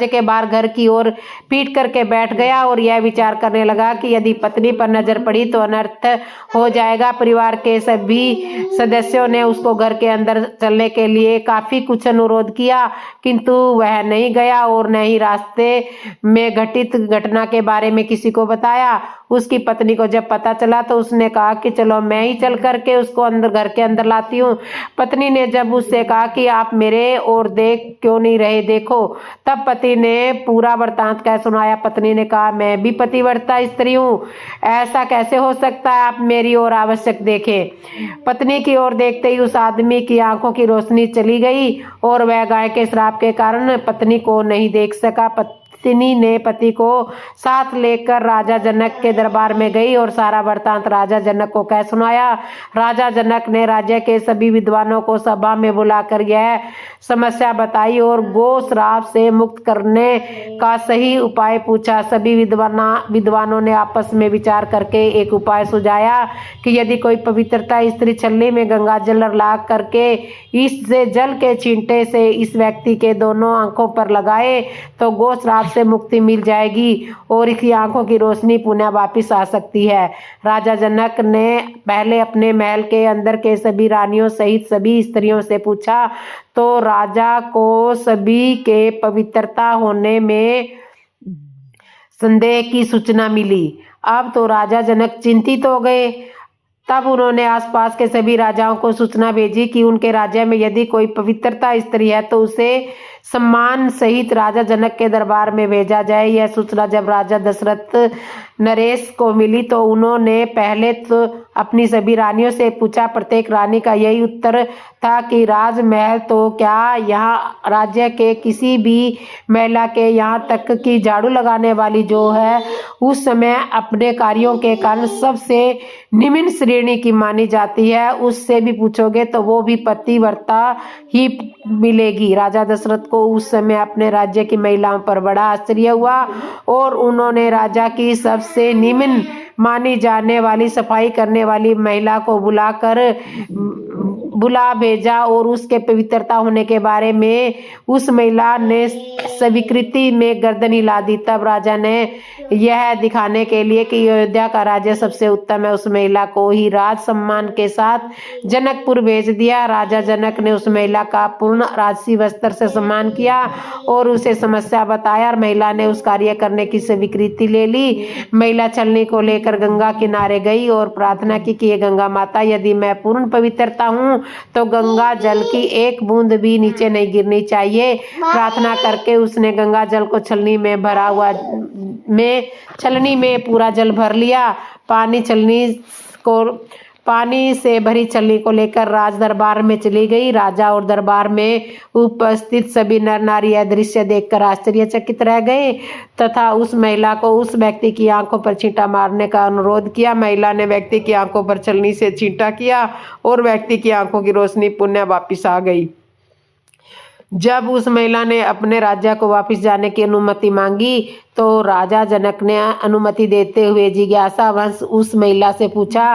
के बाहर घर की ओर पीट करके बैठ गया और यह विचार करने लगा कि यदि पत्नी पर नजर पड़ी तो अनर्थ हो जाएगा। परिवार के सभी सदस्यों ने उसको घर के अंदर चलने के लिए काफी कुछ अनुरोध किया, किंतु वह नहीं गया और न ही रास्ते में घटित घटना के बारे में किसी को बताया। उसकी पत्नी को जब पता चला तो उसने कहा कि चलो मैं ही चल करके उसको घर के अंदर लाती हूँ। पत्नी ने जब उससे कहा कि आप मेरे और देख क्यों नहीं रहे, देखो, तब पति ने पूरा वृत्तांत कह सुनाया। पत्नी ने कहा, मैं भी पतिव्रता स्त्री हूँ, ऐसा कैसे हो सकता है, आप मेरी ओर आवश्यक देखें। पत्नी की ओर देखते ही उस आदमी की आंखों की रोशनी चली गई और वह गाय के श्राप के कारण पत्नी को नहीं देख सका। पत्नी ने पति को साथ लेकर राजा जनक के दरबार में गई और सारा वृत्तांत राजा जनक को कह सुनाया। राजा जनक ने राज्य के सभी विद्वानों को सभा में बुलाकर यह समस्या बताई और गो श्राप से मुक्त करने का सही उपाय पूछा। सभी विद्वानों ने आपस में विचार करके एक उपाय सुझाया कि यदि कोई पवित्रता स्त्री छलनी में गंगा जल ला करके इससे जल के छींटे से इस व्यक्ति के दोनों आंखों पर लगाए तो गो श्राप से मुक्ति मिल जाएगी और इसकी आंखों की रोशनी पुनः वापिस आ सकती है। राजा जनक ने पहले अपने महल के अंदर के सभी रानियों सहित सभी स्त्रियों से पूछा तो राजा को सभी के पवित्रता होने में संदेह की सूचना मिली। अब तो राजा जनक चिंतित हो गए। तब उन्होंने आसपास के सभी राजाओं को सूचना भेजी कि उनके राज्य में यदि कोई पवित्रता स्त्री है तो उसे सम्मान सहित राजा जनक के दरबार में भेजा जाए। यह सूचना जब राजा दशरथ नरेश को मिली तो उन्होंने पहले तो अपनी सभी रानियों से पूछा। प्रत्येक रानी का यही उत्तर था कि राजमहल तो क्या, यहाँ राज्य के किसी भी महिला के यहाँ तक कि झाड़ू लगाने वाली जो है उस समय अपने कार्यों के कारण सबसे निम्न श्रेणी की मानी जाती है, उससे भी पूछोगे तो वो भी पतिव्रता ही मिलेगी। राजा दशरथ को उस समय अपने राज्य की महिलाओं पर बड़ा आश्चर्य हुआ और उन्होंने राजा की सबसे निम्न मानी जाने वाली सफाई करने वाली महिला को बुला भेजा और उसके पवित्रता होने के बारे में उस महिला ने स्वीकृति में गर्दन हिला दी। तब राजा ने यह दिखाने के लिए कि अयोध्या का राज्य सबसे उत्तम है, उस महिला को ही राज सम्मान के साथ जनकपुर भेज दिया। राजा जनक ने उस महिला का पूर्ण राजसी वस्त्र से सम्मान किया और उसे समस्या बताया और महिला ने उस कार्य करने की स्वीकृति ले ली। महिला छलनी को लेकर गंगा किनारे गई और प्रार्थना की कि गंगा माता, यदि मैं पूर्ण पवित्रता हूँ तो गंगा जल की एक बूंद भी नीचे नहीं गिरनी चाहिए। प्रार्थना करके उसने गंगा जल को छलनी में पूरा जल भर लिया। पानी छलनी को पानी से भरी छलनी को लेकर राज दरबार में चली गई। राजा और दरबार में उपस्थित सभी नर नारी यह दृश्य देखकर आश्चर्यचकित रह गए तथा उस महिला को उस व्यक्ति की आंखों पर छींटा मारने का अनुरोध किया। महिला ने व्यक्ति की आंखों पर छलनी से छींटा किया और व्यक्ति की आंखों की रोशनी पुनः वापिस आ गई। जब उस महिला ने अपने राज्य को वापस जाने की अनुमति मांगी तो राजा जनक ने अनुमति देते हुए जिज्ञासावश उस महिला से पूछा,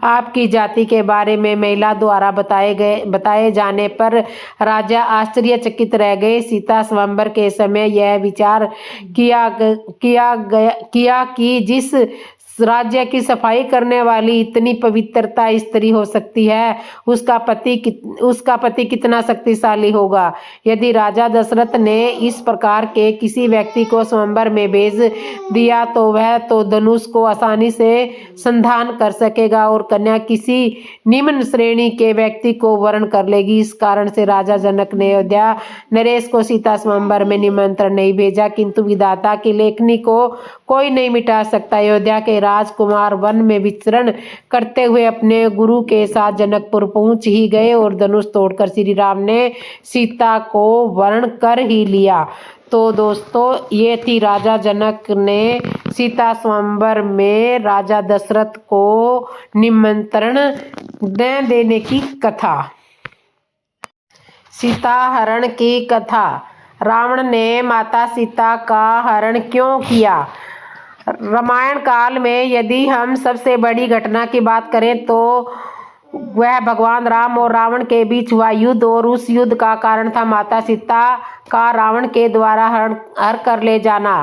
आपकी जाति के बारे में महिला द्वारा बताए जाने पर राजा आश्चर्यचकित रह गए। सीता स्वयंवर के समय यह विचार किया कि जिस राज्य की सफाई करने वाली इतनी पवित्रता स्त्री हो सकती है, उसका पति कितना शक्तिशाली होगा। यदि राजा दशरथ ने इस प्रकार के किसी व्यक्ति को स्वयंवर में भेज दिया तो वह तो धनुष को आसानी से संधान कर सकेगा और कन्या किसी निम्न श्रेणी के व्यक्ति को वर्ण कर लेगी। इस कारण से राजा जनक ने अयोध्या नरेश को सीता स्वयंवर में निमंत्रण नहीं भेजा, किंतु विधाता की लेखनी को कोई नहीं मिटा सकता। अयोध्या के राजकुमार वन में विचरण करते हुए अपने गुरु के साथ जनकपुर पहुंच ही गए और धनुष तोड़कर श्री राम ने सीता को वर्ण कर ही लिया। तो दोस्तों, ये थी राजा जनक ने सीता स्वयंवर में राजा दशरथ को निमंत्रण न देने की कथा। सीता हरण की कथा। रावण ने माता सीता का हरण क्यों किया? रामायण काल में यदि हम सबसे बड़ी घटना की बात करें तो वह भगवान राम और रावण के बीच हुआ युद्ध, और उस युद्ध का कारण था माता सीता का रावण के द्वारा हर कर ले जाना।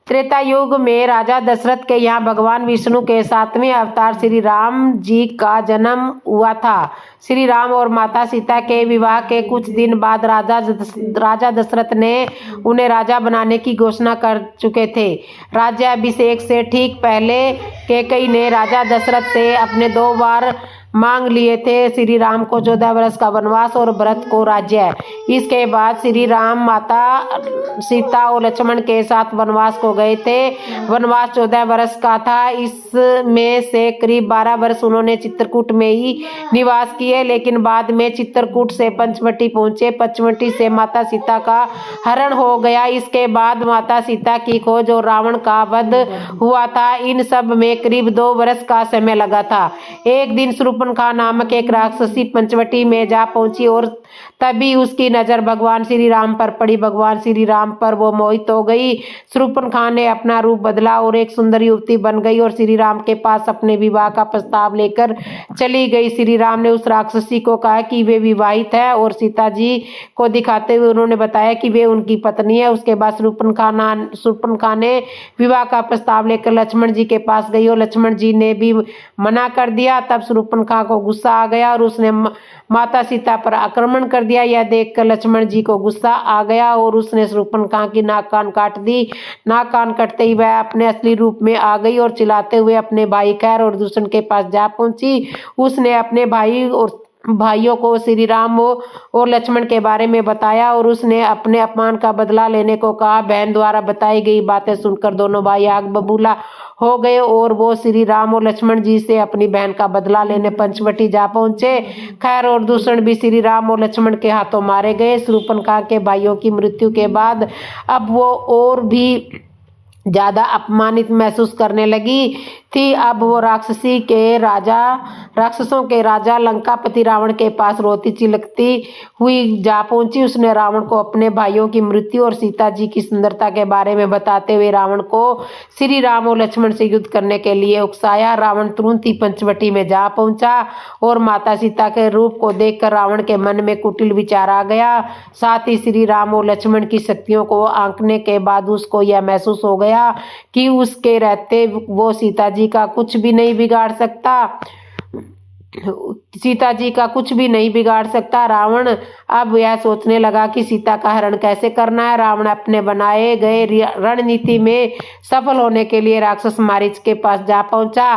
त्रेता युग में राजा दशरथ के यहाँ भगवान विष्णु के 7वें अवतार श्री राम जी का जन्म हुआ था। श्री राम और माता सीता के विवाह के कुछ दिन बाद राजा दशरथ ने उन्हें राजा बनाने की घोषणा कर चुके थे। राज्याभिषेक से ठीक पहले कैकेयी ने राजा दशरथ से अपने 2 बार मांग लिए थे, श्री राम को 14 वर्ष का वनवास और भरत को राज्य। इसके बाद श्री राम माता सीता और लक्ष्मण के साथ वनवास को गए थे। वनवास 14 वर्ष का था। इसमें से करीब 12 वर्ष उन्होंने चित्रकूट में ही निवास किए, लेकिन बाद में चित्रकूट से पंचवटी पहुंचे। पंचवटी से माता सीता का हरण हो गया। इसके बाद माता सीता की खोज और रावण का वध हुआ था। इन सब में करीब 2 वर्ष का समय लगा था। एक दिन शूर्पणखा नामक एक राक्षसी पंचवटी में जा पहुंची और तभी उसकी नजर भगवान श्री राम पर पड़ी। भगवान श्री राम पर वो मोहित हो गई। शूर्पणखा ने अपना रूप बदला और एक सुंदर युवती बन गई और श्री राम के पास अपने विवाह का प्रस्ताव लेकर चली गई। श्री राम ने उस राक्षसी को कहा कि वे विवाहित है और सीता जी को दिखाते हुए उन्होंने बताया कि वे उनकी पत्नी है। उसके बाद शूर्पणखा ने विवाह का प्रस्ताव लेकर लक्ष्मण जी के पास गई और लक्ष्मण जी ने भी मना कर दिया। तब शूर्पणखा को गुस्सा आ गया और उसने माता सीता पर आक्रमण कर दिया। यह देखकर लक्ष्मण जी को गुस्सा आ गया और उसने शूर्पणखा की नाक कान काट दी। नाक कान कटते ही वह अपने असली रूप में आ गई और चिल्लाते हुए अपने भाई खैर और दूषण के पास जा पहुंची। उसने अपने भाइयों को श्री राम और लक्ष्मण के बारे में बताया और उसने अपने अपमान का बदला लेने को कहा। बहन द्वारा बताई गई बातें सुनकर दोनों भाई आग बबूला हो गए और वो श्री राम और लक्ष्मण जी से अपनी बहन का बदला लेने पंचवटी जा पहुंचे। खैर और दूषण भी श्री राम और लक्ष्मण के हाथों मारे गए। शूर्पणखा के भाइयों की मृत्यु के बाद अब वो और भी ज्यादा अपमानित महसूस करने लगी थी। अब वो राक्षसों के राजा लंकापति रावण के पास रोती चिलकती हुई जा पहुंची। उसने रावण को अपने भाइयों की मृत्यु और सीता जी की सुंदरता के बारे में बताते हुए रावण को श्री राम और लक्ष्मण से युद्ध करने के लिए उकसाया। रावण तुरंत ही पंचवटी में जा पहुंचा और माता सीता के रूप को देखकर रावण के मन में कुटिल विचार आ गया। साथ ही श्री राम और लक्ष्मण की शक्तियों को आंकने के बाद उसको यह महसूस हो गया कि उसके रहते वो सीता जी का कुछ भी नहीं बिगाड़ सकता। रावण अब यह सोचने लगा कि सीता का हरण कैसे करना है। रावण अपने बनाए गए रणनीति में सफल होने के लिए राक्षस मारीच के पास जा पहुंचा।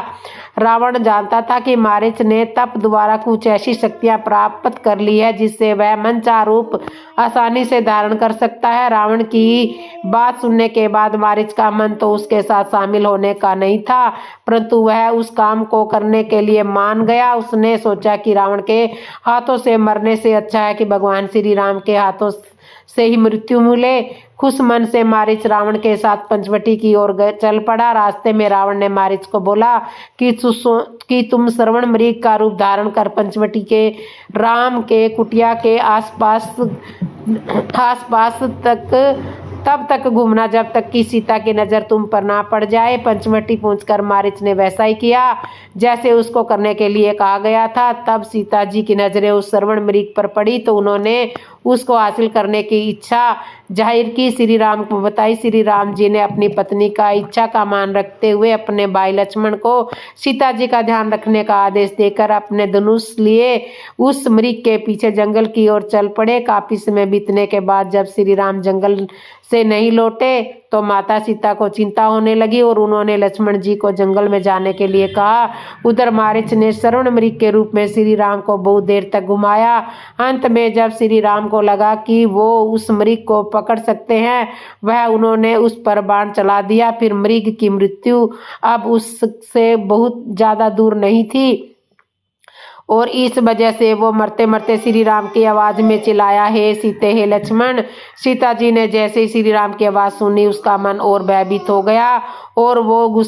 रावण जानता था कि मारीच ने तप द्वारा कुछ ऐसी शक्तियां प्राप्त कर ली है जिससे वह मनचाह रूप आसानी से धारण कर सकता है। रावण की बात सुनने के बाद मारीच का मन तो उसके साथ शामिल होने का नहीं था, परंतु वह उस काम को करने के लिए मान गया। उसने सोचा कि रावण के हाथों से मरने से अच्छा है कि भगवान श्री राम के हाथों से ही मृत्यु मिले। खुश मन से मारीच रावण के साथ पंचवटी की ओर चल पड़ा। रास्ते में रावण ने मारीच को बोला कि तुम श्रवण मृग का रूप धारण कर पंचवटी के राम के कुटिया के आसपास तब तक घूमना जब तक कि सीता की नजर तुम पर ना पड़ जाए। पंचवटी पहुंचकर मारीच ने वैसा ही किया जैसे उसको करने के लिए कहा गया था। तब सीता जी की नजरें उस श्रवण मृग पर पड़ी तो उन्होंने उसको हासिल करने की इच्छा जाहिर की, श्री राम को बताई। श्री राम जी ने अपनी पत्नी का इच्छा का मान रखते हुए अपने भाई लक्ष्मण को सीता जी का ध्यान रखने का आदेश देकर अपने धनुष लिए उस मृग के पीछे जंगल की ओर चल पड़े। काफी समय बीतने के बाद जब श्री राम जंगल से नहीं लौटे तो माता सीता को चिंता होने लगी और उन्होंने लक्ष्मण जी को जंगल में जाने के लिए कहा। उधर मारीच ने श्रवण मृग के रूप में श्री राम को बहुत देर तक घुमाया। अंत में जब श्री राम को लगा कि वो उस मृग को पकड़ सकते हैं, वह उन्होंने उस पर बाण चला दिया। फिर मृग की मृत्यु अब उससे बहुत ज्यादा दूर नहीं थी और इस वजह से वो मरते मरते श्री राम की आवाज में चिल्लाया, हे सीते, हे लक्ष्मण। सीता जी ने जैसे ही श्री राम की आवाज सुनी उसका मन और भयभीत हो गया और वो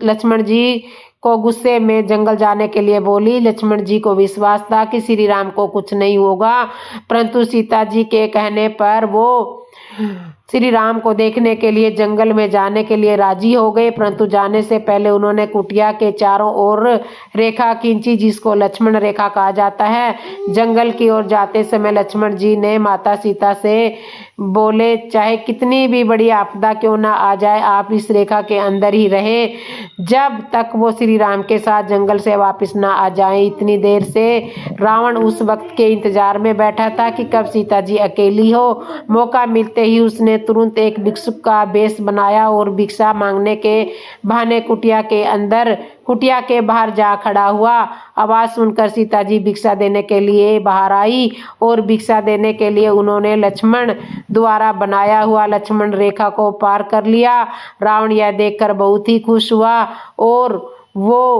लक्ष्मण जी को गुस्से में जंगल जाने के लिए बोली। लक्ष्मण जी को विश्वास था कि श्री राम को कुछ नहीं होगा, परंतु सीता जी के कहने पर वो श्री राम को देखने के लिए जंगल में जाने के लिए राजी हो गए। परंतु जाने से पहले उन्होंने कुटिया के चारों ओर रेखा खींची, जिसको लक्ष्मण रेखा कहा जाता है। जंगल की ओर जाते समय लक्ष्मण जी ने माता सीता से बोले, चाहे कितनी भी बड़ी आपदा क्यों ना आ जाए, आप इस रेखा के अंदर ही रहे जब तक वो श्री राम के साथ जंगल से वापस ना आ जाए। इतनी देर से रावण उस वक्त के इंतजार में बैठा था कि कब सीता जी अकेली हो। मौका मिलते ही उसने तुरंत एक भिक्षुक का वेश बनाया और भिक्षा मांगने के बहाने कुटिया के बाहर जा खड़ा हुआ। आवाज सुनकर सीता जी भिक्षा देने के लिए बाहर आई और भिक्षा देने के लिए उन्होंने लक्ष्मण द्वारा बनाया हुआ लक्ष्मण रेखा को पार कर लिया। रावण यह देखकर बहुत ही खुश हुआ और वो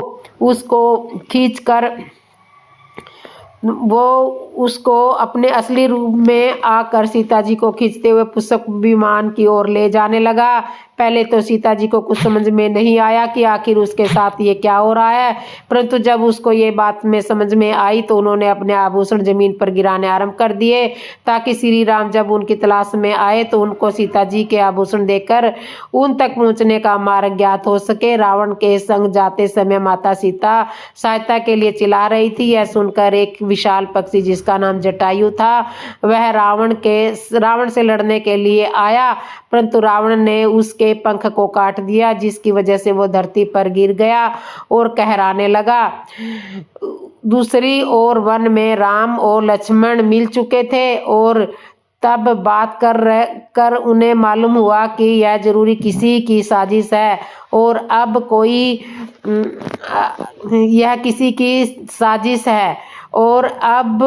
उसको अपने असली रूप में आकर सीता जी को खींचते हुए पुष्पक विमान की ओर ले जाने लगा। पहले तो सीता जी को कुछ समझ में नहीं आया कि आखिर उसके साथ ये क्या हो रहा है, परंतु जब उसको ये बात में समझ में आई तो उन्होंने अपने आभूषण जमीन पर गिराने आरंभ कर दिए ताकि श्री राम जब उनकी तलाश में आए तो उनको सीता जी के आभूषण देकर उन तक पहुंचने का मार्ग ज्ञात हो सके। रावण के संग जाते समय माता सीता सहायता के लिए चिल्ला रही थी। यह सुनकर एक विशाल पक्षी जिसका नाम जटायु था वह रावण से लड़ने के लिए आया, परंतु रावण ने उसके पंख को काट दिया, जिसकी वजह से वो धरती पर गिर गया और कहराने लगा। दूसरी ओर वन में राम और लक्ष्मण मिल चुके थे और तब बात कर उन्हें मालूम हुआ कि यह जरूरी किसी की साजिश है और अब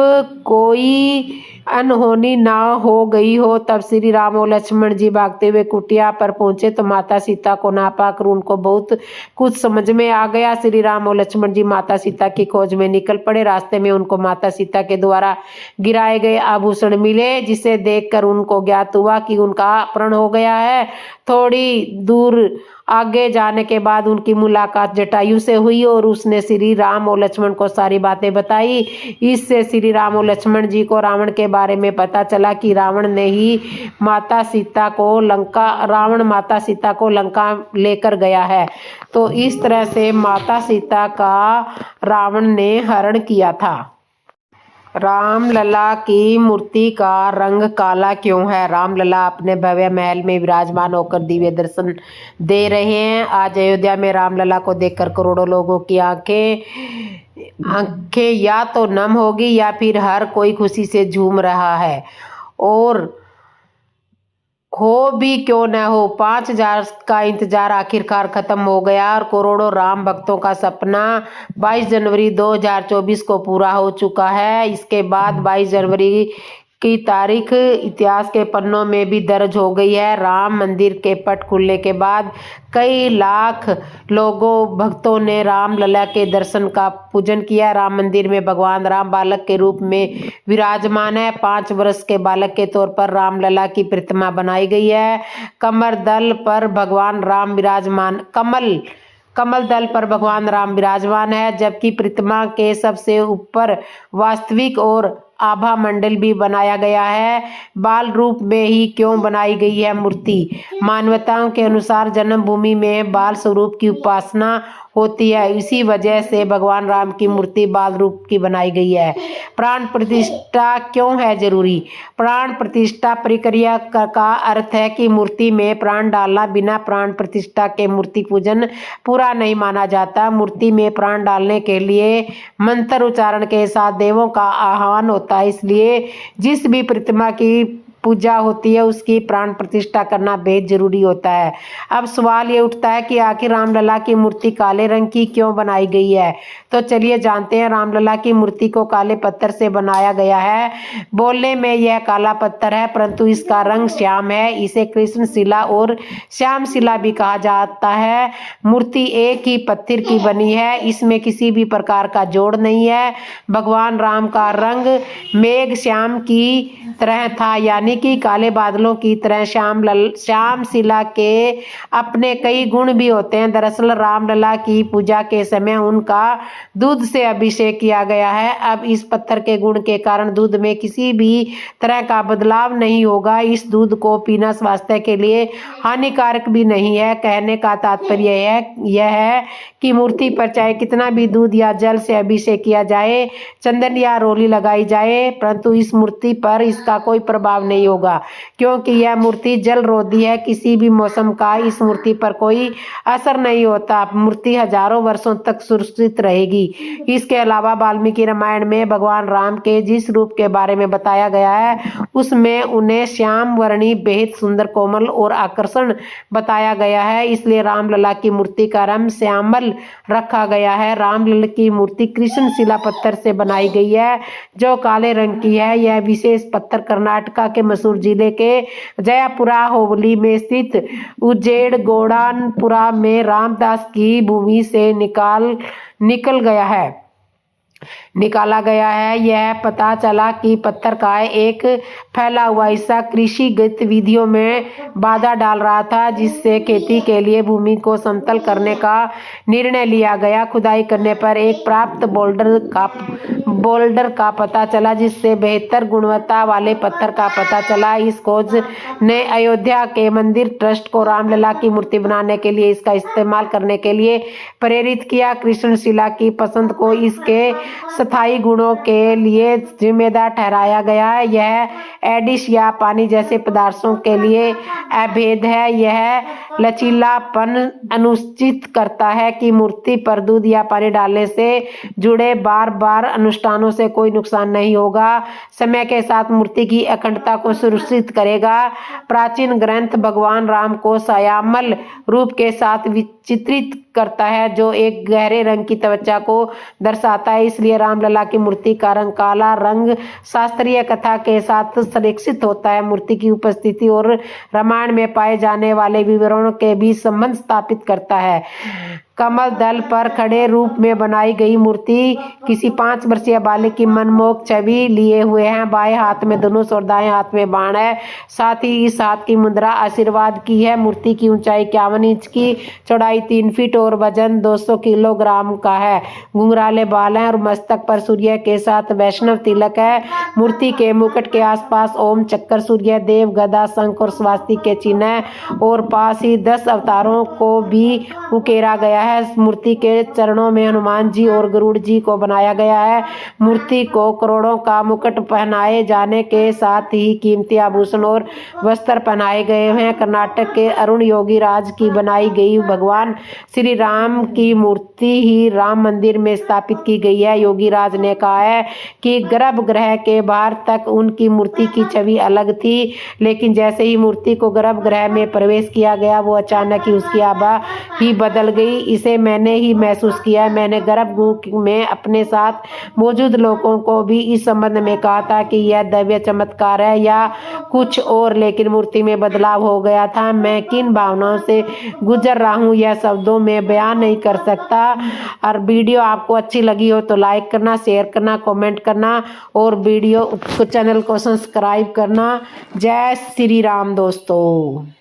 कोई अनहोनी ना हो गई हो। तब श्री राम और लक्ष्मण जी भागते हुए कुटिया पर पहुंचे तो माता सीता को ना पाकर उनको बहुत कुछ समझ में आ गया। श्री राम और लक्ष्मण जी माता सीता की खोज में निकल पड़े। रास्ते में उनको माता सीता के द्वारा गिराए गए आभूषण मिले, जिसे देखकर उनको ज्ञात हुआ कि उनका अपहरण हो गया है। थोड़ी दूर आगे जाने के बाद उनकी मुलाकात जटायु से हुई और उसने श्री राम और लक्ष्मण को सारी बातें बताई। इससे श्री राम और लक्ष्मण जी को रावण के बारे में पता चला कि रावण माता सीता को लंका लेकर गया है। तो इस तरह से माता सीता का रावण ने हरण किया था। रामलला की मूर्ति का रंग काला क्यों है? रामलला अपने भव्य महल में विराजमान होकर दिव्य दर्शन दे रहे हैं। आज अयोध्या में रामलला को देखकर करोड़ों लोगों की आंखें या तो नम होगी या फिर हर कोई खुशी से झूम रहा है। और हो भी क्यों न हो, 5000 का इंतजार आखिरकार खत्म हो गया और करोड़ों राम भक्तों का सपना 22 जनवरी 2024 को पूरा हो चुका है। इसके बाद 22 जनवरी की तारीख इतिहास के पन्नों में भी दर्ज हो गई है। राम मंदिर के पट खुलने के बाद कई लाख भक्तों ने रामलला के दर्शन का पूजन किया। राम मंदिर में भगवान राम बालक के रूप में विराजमान है। 5 वर्ष के बालक के तौर पर रामलला की प्रतिमा बनाई गई है। कमल दल पर भगवान राम विराजमान है, जबकि प्रतिमा के सबसे ऊपर वास्तविक और आभा मंडल भी बनाया गया है। बाल रूप में ही क्यों बनाई गई है मूर्ति? मान्यताओं के अनुसार जन्मभूमि में बाल स्वरूप की उपासना होती है, इसी वजह से भगवान राम की मूर्ति बाल रूप की बनाई गई है। प्राण प्रतिष्ठा क्यों है जरूरी? प्राण प्रतिष्ठा प्रक्रिया का अर्थ है कि मूर्ति में प्राण डालना। बिना प्राण प्रतिष्ठा के मूर्ति पूजन पूरा नहीं माना जाता। मूर्ति में प्राण डालने के लिए मंत्र उच्चारण के साथ देवों का आह्वान होता है, इसलिए जिस भी प्रतिमा की पूजा होती है उसकी प्राण प्रतिष्ठा करना बेहद जरूरी होता है। अब सवाल ये उठता है कि आखिर रामलला की मूर्ति काले रंग की क्यों बनाई गई है? तो चलिए जानते हैं। रामलला की मूर्ति को काले पत्थर से बनाया गया है। बोलने में यह काला पत्थर है, परंतु इसका रंग श्याम है। इसे कृष्ण शिला और श्याम शिला भी कहा जाता है। मूर्ति एक ही पत्थर की बनी है, इसमें किसी भी प्रकार का जोड़ नहीं है। भगवान राम का रंग मेघ श्याम की तरह था, यानी कि काले बादलों की तरह। श्याम शिला के अपने कई गुण भी होते हैं। दरअसल रामलला की पूजा के समय उनका दूध से अभिषेक किया गया है। अब इस पत्थर के गुण के कारण दूध में किसी भी तरह का बदलाव नहीं होगा। इस दूध को पीना स्वास्थ्य के लिए हानिकारक भी नहीं है। कहने का तात्पर्य यह है कि मूर्ति पर चाहे कितना भी दूध या जल से अभिषेक किया जाए, चंदन या रोली लगाई जाए, परंतु इस मूर्ति पर इसका कोई प्रभाव नहीं होगा, क्योंकि यह मूर्ति जल रोधी है। किसी भी मौसम का इस मूर्ति पर कोई असर नहीं होता। मूर्ति हजारों वर्षों तक सुरक्षित रहेगी। इसके अलावा वाल्मीकि रामायण में भगवान राम के जिस रूप के बारे में बताया गया है, उसमें उन्हें श्याम वर्णी, बेहद सुंदर, कोमल और आकर्षण बताया गया है, इसलिए रामलला की मूर्ति का रंग श्यामल रखा गया है। रामलला की मूर्ति कृष्ण शिला पत्थर से बनाई गई है, जो काले रंग की है। यह विशेष पत्थर कर्नाटका के मसूर जिले के जयापुरा होबली में स्थित उज्जैन गोडानपुरा में रामदास की भूमि से निकाला गया है। यह पता चला कि पत्थर का एक फैला हुआ हिस्सा कृषि गतिविधियों में बाधा डाल रहा था, जिससे खेती के लिए भूमि को समतल करने का निर्णय लिया गया। खुदाई करने पर एक प्राप्त बोल्डर का पता चला, जिससे बेहतर गुणवत्ता वाले पत्थर का पता चला। इस खोज ने अयोध्या के मंदिर ट्रस्ट को रामलला की मूर्ति बनाने के लिए इसका इस्तेमाल करने के लिए प्रेरित किया। कृष्ण शिला की पसंद को इसके स्थायी गुणों के लिए जिम्मेदार ठहराया गया है। यह एडिस या पानी जैसे पदार्थों के लिए अभेद है। यह लचीलापन अनुचित करता है कि मूर्ति पर दूध या पानी डालने से जुड़े बार अनुष्ठानों से कोई नुकसान नहीं होगा। समय के साथ मूर्ति की अखंडता को सुरक्षित करेगा। प्राचीन ग्रंथ भगवान राम को श्यामल रूप के साथ चित्रित करता है, जो एक गहरे रंग की त्वचा को दर्शाता है। इसलिए रामलला की मूर्ति का रंग काला रंग शास्त्रीय कथा के साथ संरक्षित होता है। मूर्ति की उपस्थिति और रामायण में पाए जाने वाले विवरणों के बीच संबंध स्थापित करता है। कमल दल पर खड़े रूप में बनाई गई मूर्ति किसी 5 वर्षीय बालक की मनमोहक छवि लिए हुए है। बाएं हाथ में धनुष और दाएं हाथ में बाण है। साथ ही इस हाथ की मुद्रा आशीर्वाद की है। मूर्ति की ऊंचाई 51 इंच की, चौड़ाई 3 फीट और वजन 200 किलोग्राम का है। घुंघराले बाल हैं और मस्तक पर सूर्य के साथ वैष्णव तिलक है। मूर्ति के मुकुट के आसपास ओम, चक्र, सूर्य देव, गदा, शंख और स्वास्तिक के चिन्ह है और पास ही 10 अवतारों को भी उकेरा गया है। मूर्ति के चरणों में हनुमान जी और गरुड़ जी को बनाया गया है। मूर्ति को करोड़ों का मुकुट पहनाए जाने के साथ ही कीमती आभूषण और वस्त्र पहनाए गए हैं। कर्नाटक के अरुण योगी राज की बनाई गई भगवान श्री राम की मूर्ति ही राम मंदिर में स्थापित की गई है। योगी राज ने कहा है कि गर्भगृह के बाहर तक उनकी मूर्ति की छवि अलग थी, लेकिन जैसे ही मूर्ति को गर्भगृह में प्रवेश किया गया, वो अचानक ही उसकी आभा ही बदल गई। इसे मैंने ही महसूस किया है। मैंने गर्भगृह में अपने साथ मौजूद लोगों को भी इस संबंध में कहा था कि यह दैवीय चमत्कार है या कुछ और, लेकिन मूर्ति में बदलाव हो गया था। मैं किन भावनाओं से गुजर रहा हूँ यह शब्दों में बयान नहीं कर सकता। और वीडियो आपको अच्छी लगी हो तो लाइक करना, शेयर करना, कमेंट करना और वीडियो चैनल को सब्सक्राइब करना। जय श्री राम दोस्तों।